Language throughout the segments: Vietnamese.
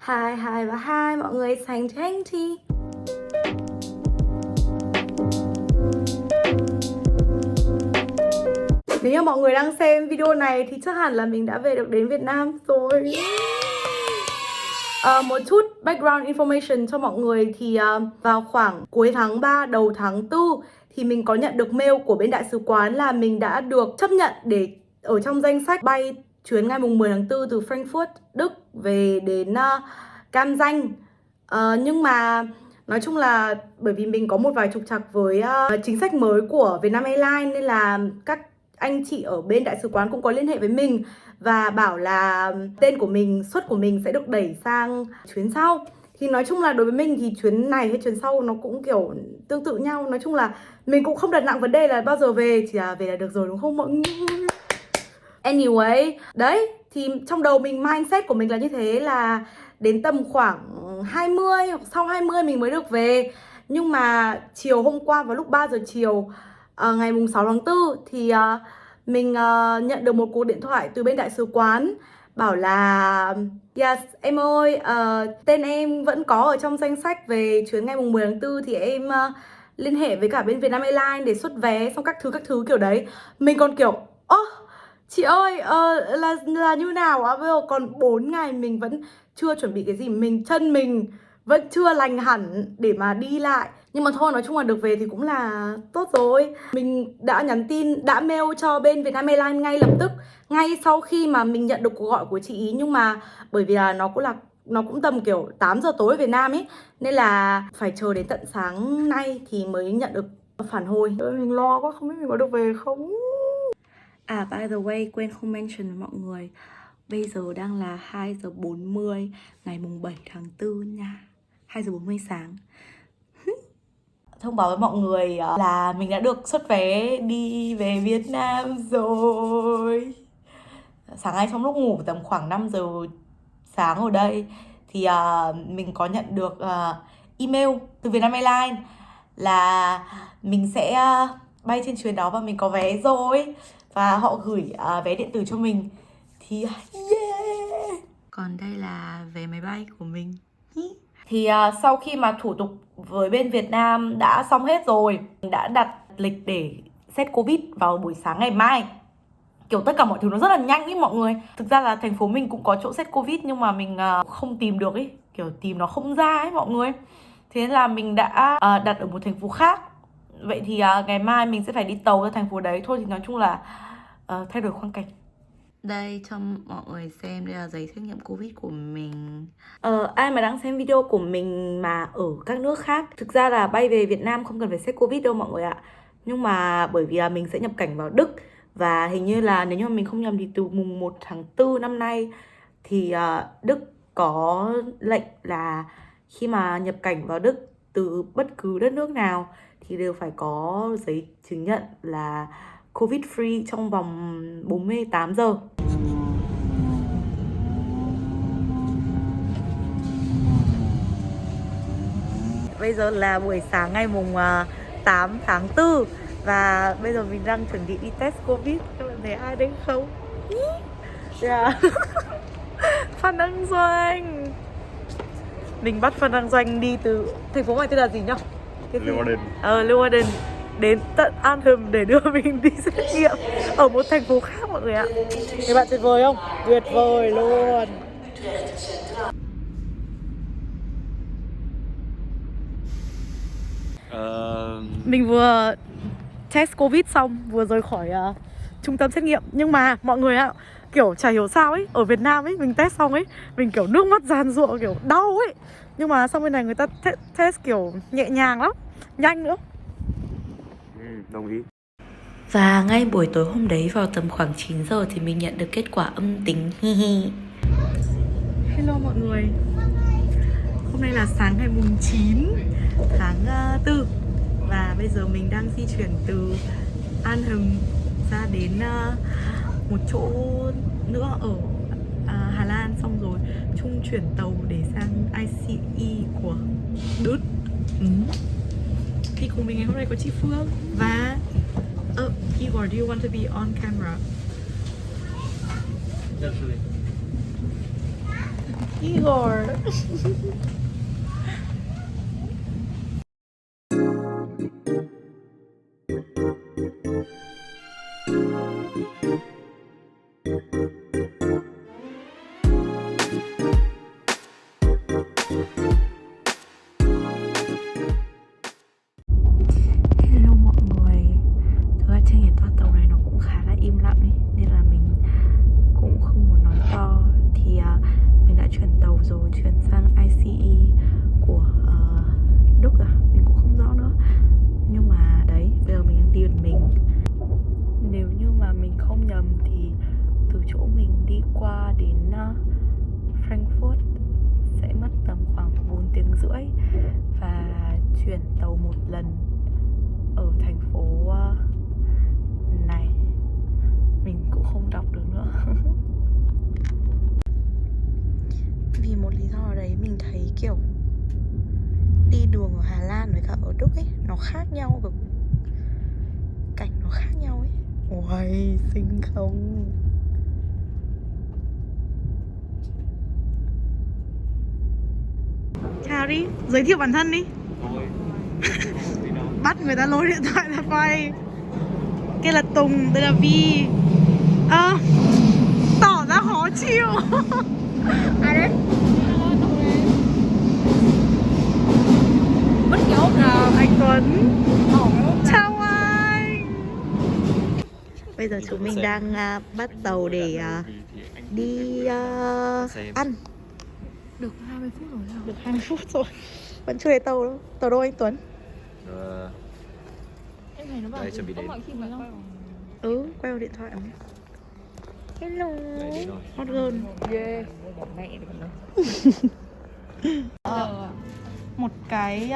Hi, hi và hi mọi người sành thanh thi. Nếu như mọi người đang xem video này thì chắc hẳn là mình đã về được đến Việt Nam rồi. Một chút background information cho mọi người thì vào khoảng cuối tháng 3 đầu tháng 4 thì mình có nhận được mail của bên đại sứ quán là mình đã được chấp nhận để ở trong danh sách bay chuyến ngày 10 tháng 4 từ Frankfurt, Đức về đến Cam Ranh. Nhưng mà nói chung là bởi vì mình có một vài trục trặc với chính sách mới của Vietnam Airlines nên là các anh chị ở bên đại sứ quán cũng có liên hệ với mình và bảo là tên của mình, suất của mình sẽ được đẩy sang chuyến sau. Thì nói chung là đối với mình thì chuyến này hay chuyến sau nó cũng kiểu tương tự nhau. Nói chung là mình cũng không đặt nặng vấn đề là bao giờ về, chỉ là về là được rồi đúng không mọi người? Anyway, đấy, thì trong đầu mình, mindset của mình là như thế, là đến tầm khoảng 20 hoặc sau 20 mình mới được về. Nhưng mà chiều hôm qua vào lúc 3 giờ chiều ngày 6 tháng 4 thì mình nhận được một cuộc điện thoại từ bên đại sứ quán bảo là yes, em ơi, tên em vẫn có ở trong danh sách về chuyến ngày 10 tháng 4 thì em liên hệ với cả bên Vietnam Airlines để xuất vé xong các thứ kiểu đấy. Mình còn kiểu chị ơi, là như nào á? Bây giờ còn 4 ngày mình vẫn chưa chuẩn bị cái gì, chân mình vẫn chưa lành hẳn để mà đi lại. Nhưng mà thôi, nói chung là được về thì cũng là tốt rồi. Mình đã nhắn tin, đã mail cho bên Vietnam Airlines ngay lập tức, ngay sau khi mà mình nhận được cuộc gọi của chị ý. Nhưng mà bởi vì là nó cũng tầm kiểu 8 giờ tối ở Việt Nam ấy, nên là phải chờ đến tận sáng nay thì mới nhận được phản hồi. Mình lo quá, không biết mình có được về không. By the way, quên không mention với mọi người, bây giờ đang là 2 giờ 40 ngày mùng 7 tháng 4 nha. 2 giờ 40 sáng. Thông báo với mọi người là mình đã được xuất vé đi về Việt Nam rồi. Sáng nay trong lúc ngủ tầm khoảng 5 giờ sáng ở đây thì mình có nhận được email từ Vietnam Airlines là mình sẽ bay trên chuyến đó và mình có vé rồi. Và họ gửi vé điện tử cho mình. Thì yeah! Còn đây là vé máy bay của mình. Thì sau khi mà thủ tục với bên Việt Nam đã xong hết rồi, mình đã đặt lịch để xét Covid vào buổi sáng ngày mai. Kiểu tất cả mọi thứ nó rất là nhanh ý mọi người. Thực ra là thành phố mình cũng có chỗ xét Covid nhưng mà mình không tìm được ý. Kiểu tìm nó không ra ấy mọi người. Thế nên là mình đã đặt ở một thành phố khác. Vậy thì ngày mai mình sẽ phải đi tàu ra thành phố đấy. Thôi thì nói chung là thay đổi khoang cảnh. Đây cho mọi người xem, đây là giấy xét nghiệm Covid của mình. Ai mà đang xem video của mình mà ở các nước khác, thực ra là bay về Việt Nam không cần phải xét Covid đâu mọi người ạ. Nhưng mà bởi vì là mình sẽ nhập cảnh vào Đức. Và hình như là nếu như mà mình không nhầm thì từ mùng 1 tháng 4 năm nay thì Đức có lệnh là khi mà nhập cảnh vào Đức từ bất cứ đất nước nào thì đều phải có giấy chứng nhận là Covid free trong vòng 48 giờ. Bây giờ là buổi sáng ngày mùng 8 tháng 4 và bây giờ mình đang chuẩn bị đi test Covid. Các bạn thấy ai đấy không? Yeah. Phan Đăng Doanh. Mình bắt Phan Đăng Doanh đi từ thành phố này tên là gì nhá? Leeuwarden. Leeuwarden đến tận Arnhem để đưa mình đi xét nghiệm ở một thành phố khác mọi người ạ. Các bạn tuyệt vời không? Tuyệt vời luôn. Mình vừa test Covid xong, vừa rời khỏi trung tâm xét nghiệm. Nhưng mà mọi người ạ, kiểu chả hiểu sao ấy, ở Việt Nam ấy, mình test xong ấy, mình kiểu nước mắt giàn giụa, kiểu đau ấy. Nhưng mà sau bên này người ta test kiểu nhẹ nhàng lắm, nhanh nữa. Đồng ý. Và ngay buổi tối hôm đấy vào tầm khoảng 9 giờ thì mình nhận được kết quả âm tính. Hello mọi người. Hôm nay là sáng ngày mùng 9 tháng 4 và bây giờ mình đang di chuyển từ Arnhem ra đến một chỗ nữa ở Hà Lan, xong rồi chung chuyển tàu để sang ICE của Đức. Thì cùng mình ngày hôm nay có chị Phương và Igor, do you want to be on camera? Igor. Hello mọi người. Thực ra trên cái toa tàu này nó cũng khá là im lặng ấy, nên là mình cũng không muốn nói to. Thì mình đã chuyển tàu rồi, chuyển sang ICE của Đức à, mình cũng không rõ nữa. Nhưng mà đấy, bây giờ mình đang đi một mình. Nếu như mà mình không nhầm thì từ chỗ mình đi qua đến Frankfurt sẽ mất tầm khoảng 4 tiếng rưỡi. Và chuyển tàu một lần ở thành phố này mình cũng không đọc được nữa. Vì một lý do đấy mình thấy kiểu đi đường ở Hà Lan với cả ở Đức ấy nó khác nhau, kiểu cảnh nó khác nhau ấy. Ôi xinh không? Chào đi, giới thiệu bản thân đi. Bắt người ta lôi điện thoại ra quay. Kia là Tùng, đây là Vi. Tỏ ra khó chịu. Ai đấy? Mất kiểu anh Tuấn. Chào anh. Bây giờ chúng mình đang bắt tàu để đi ăn. Được 20 phút rồi sao? Được 20 phút rồi. Vẫn chưa thấy tàu đâu. Tàu đâu anh Tuấn? Em thấy nó bảo Đây, chuẩn bị có đến. mọi khi mà không? Quay vào điện thoại mà. Hello. Hot girl. Yeah. Mẹ được rồi. Một cái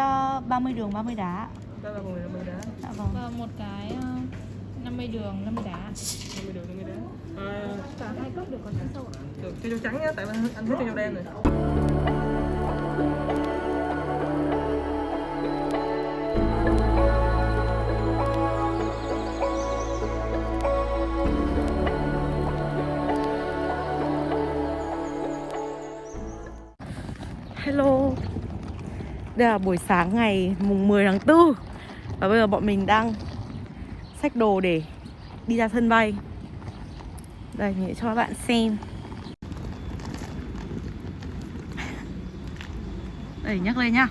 30 đường 30 đá. Đây là người 50 đá. Dạ vâng. Và một cái 50 đường 50 đá. 50 đường 50 đá. Cả hai cốc được, còn trắng sâu ạ? Được, cho dâu trắng nhá, tại anh thích cho dâu đen rồi. Hello. Đây là buổi sáng ngày mùng 10 tháng 4. Và bây giờ bọn mình đang xách đồ để đi ra sân bay. Đây, mình sẽ cho các bạn xem. Đây, nhắc lên nhá.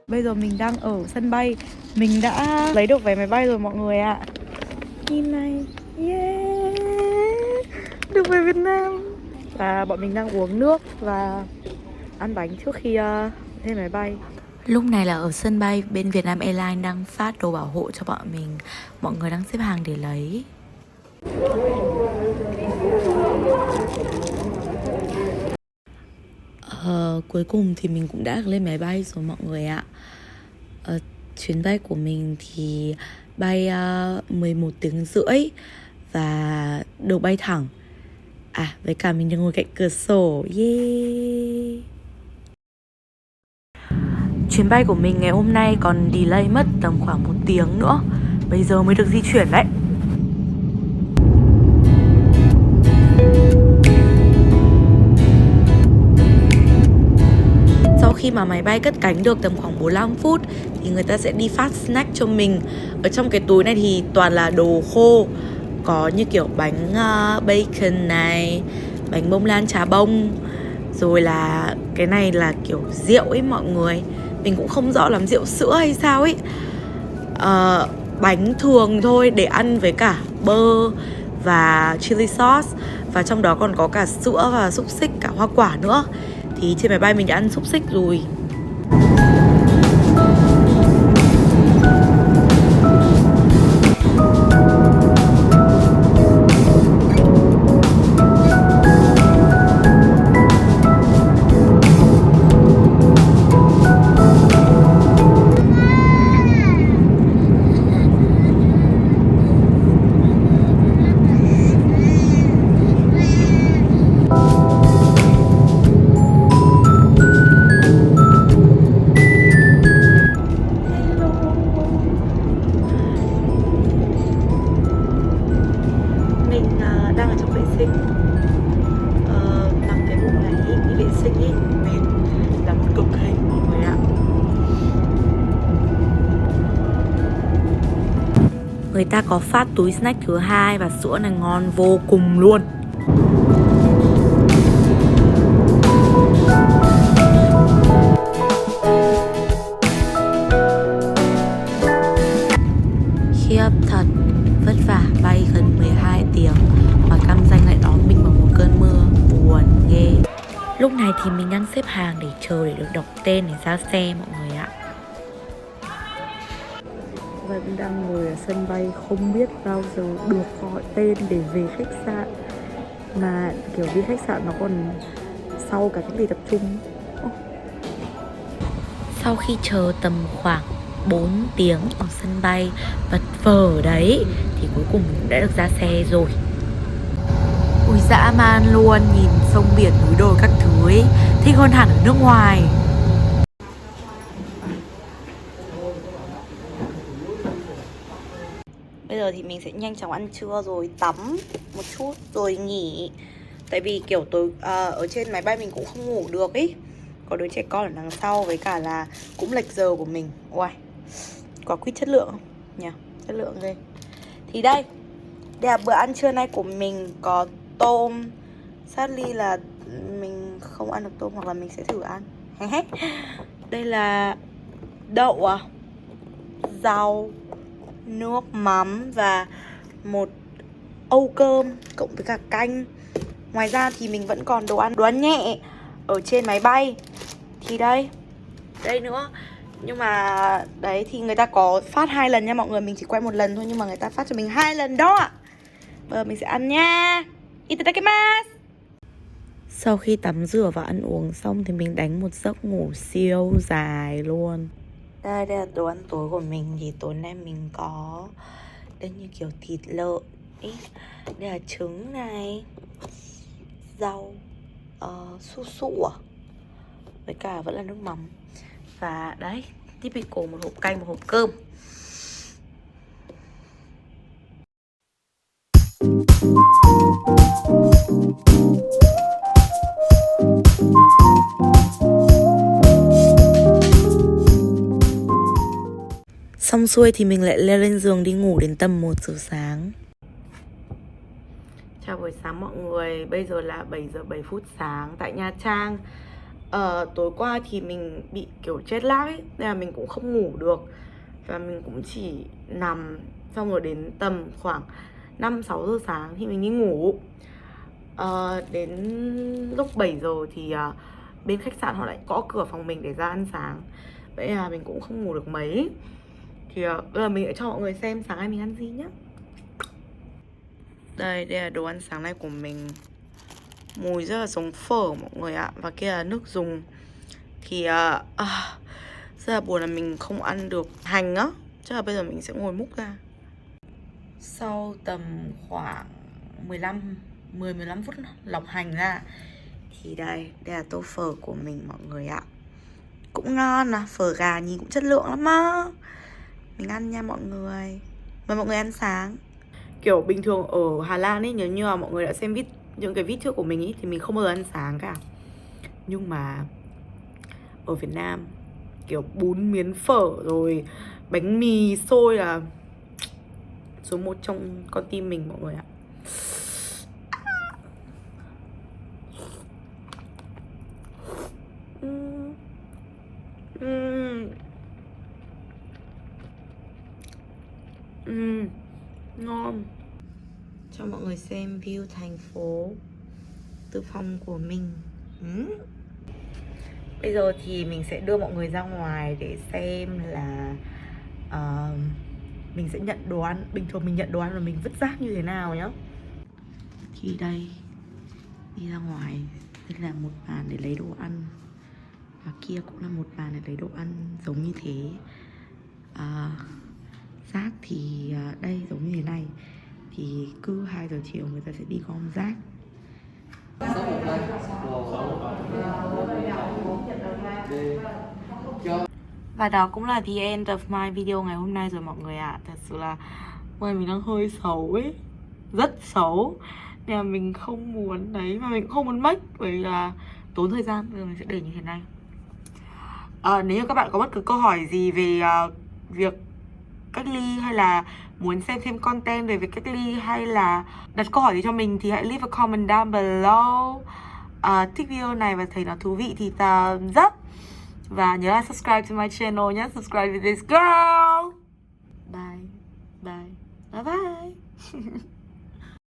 Bây giờ mình đang ở sân bay. Mình đã lấy được vé máy bay rồi mọi người ạ. Nhìn này. Yeah. Được về Việt Nam. Và bọn mình đang uống nước và ăn bánh trước khi lên máy bay. Lúc này là ở sân bay, bên Vietnam Airlines đang phát đồ bảo hộ cho bọn mình. Mọi người đang xếp hàng để lấy. Cuối cùng thì mình cũng đã lên máy bay rồi mọi người ạ. Chuyến bay của mình thì bay 11 tiếng rưỡi và được bay thẳng. Với cả mình được ngồi cạnh cửa sổ. Yeah. Chuyến bay của mình ngày hôm nay còn delay mất tầm khoảng 1 tiếng nữa. Bây giờ mới được di chuyển đấy. Sau khi mà máy bay cất cánh được tầm khoảng 45 phút thì người ta sẽ đi phát snack cho mình. Ở trong cái túi này thì toàn là đồ khô. Có như kiểu bánh bacon này, bánh bông lan trà bông. Rồi là cái này là kiểu rượu ấy mọi người. Mình cũng không rõ làm rượu sữa hay sao ấy. Bánh thường thôi để ăn với cả bơ và chili sauce. Và trong đó còn có cả sữa và xúc xích, cả hoa quả nữa. Thì trên máy bay mình đã ăn xúc xích rồi. Người ta có phát túi snack thứ hai và sữa này ngon vô cùng luôn. Khiếp thật, vất vả bay gần 12 tiếng mà Cam Ranh lại đón mình bằng một cơn mưa, buồn ghê. Lúc này thì mình đang xếp hàng để chờ để được đọc tên để ra xe mọi người ạ. Vẫn đang ngồi ở sân bay không biết bao giờ được gọi tên để về khách sạn. Mà kiểu đi khách sạn nó còn sau cả cách ly tập trung. Sau khi chờ tầm khoảng 4 tiếng ở sân bay vật vờ đấy thì cuối cùng cũng đã được ra xe rồi. Ui dã man luôn, nhìn sông biển núi đồi các thứ ấy, thích hơn hẳn ở nước ngoài. Bây giờ thì mình sẽ nhanh chóng ăn trưa rồi tắm một chút rồi nghỉ. Tại vì kiểu tối ở trên máy bay mình cũng không ngủ được ý. Có đứa trẻ con ở đằng sau với cả là cũng lệch giờ của mình. Uầy, quả quýt chất lượng không? Nhỉ, chất lượng ghê. Thì đây là bữa ăn trưa nay của mình. Có tôm. Sadly là mình không ăn được tôm, hoặc là mình sẽ thử ăn. Đây là đậu à, rau, nước mắm và một âu cơm cộng với cả canh. Ngoài ra thì mình vẫn còn đồ ăn nhẹ ở trên máy bay. Thì đây nữa. Nhưng mà đấy thì người ta có phát 2 lần nha mọi người. Mình chỉ quay 1 lần thôi nhưng mà người ta phát cho mình 2 lần đó ạ. Bây giờ mình sẽ ăn nha. Itadakimasu. Sau khi tắm rửa và ăn uống xong thì mình đánh một giấc ngủ siêu dài luôn. Đây là đồ ăn tối của mình. Thì tối nay mình có đây như kiểu thịt lợn ý. Đây là trứng này, rau su su à, với cả vẫn là nước mắm. Và đấy, typical một hộp canh, một hộp cơm. Xong xuôi thì mình lại leo lên giường đi ngủ đến tầm 1 giờ sáng. Chào buổi sáng mọi người, bây giờ là 7 giờ 7 phút sáng tại Nha Trang. Tối qua thì mình bị kiểu jet lag ấy, nên là mình cũng không ngủ được. Và mình cũng chỉ nằm, xong rồi đến tầm khoảng 5-6 giờ sáng thì mình đi ngủ. Đến lúc 7 giờ thì bên khách sạn họ lại gõ cửa phòng mình để ra ăn sáng. Vậy là mình cũng không ngủ được mấy. Thì bây giờ mình sẽ cho mọi người xem sáng nay mình ăn gì nhá. Đây là đồ ăn sáng nay của mình. Mùi rất là giống phở mọi người ạ. Và kia là nước dùng. Thì rất là buồn là mình không ăn được hành á. Chắc là bây giờ mình sẽ ngồi múc ra. Sau tầm khoảng 10-15 phút lọc hành ra thì đây là tô phở của mình mọi người ạ. Cũng ngon à, phở gà nhìn cũng chất lượng lắm á. Mình ăn nha mọi người. Mời mọi người ăn sáng. Kiểu bình thường ở Hà Lan ấy, nếu như là mọi người đã xem những cái video trước của mình ấy, thì mình không bao giờ ăn sáng cả. Nhưng mà ở Việt Nam kiểu bún miến phở rồi bánh mì xôi là số 1 trong con tim mình mọi người ạ. Ngon. Cho mọi người xem view thành phố từ phòng của mình. Bây giờ thì mình sẽ đưa mọi người ra ngoài để xem là mình sẽ nhận đồ ăn. Bình thường mình nhận đồ ăn và mình vứt rác như thế nào nhá. Thì đây, đi ra ngoài, đây là một bàn để lấy đồ ăn. Và kia cũng là một bàn để lấy đồ ăn giống như thế. Rác thì đây giống như thế này. Thì cứ 2 giờ chiều người ta sẽ đi gom rác. Và đó cũng là the end of my video ngày hôm nay rồi mọi người ạ. Thật sự là hôm mình đang hơi xấu ấy, rất xấu. Nên là mình không muốn đấy, mà mình cũng không muốn make bởi vì là tốn thời gian. Bây giờ mình sẽ để như thế này. Nếu như các bạn có bất cứ câu hỏi gì về việc cách ly, hay là muốn xem thêm content về việc cách ly, hay là đặt câu hỏi gì cho mình thì hãy leave a comment down below. Thích video này và thấy nó thú vị thì thumbs up. Và nhớ là subscribe to my channel nhé. Subscribe with this girl. Bye. Bye. Bye bye.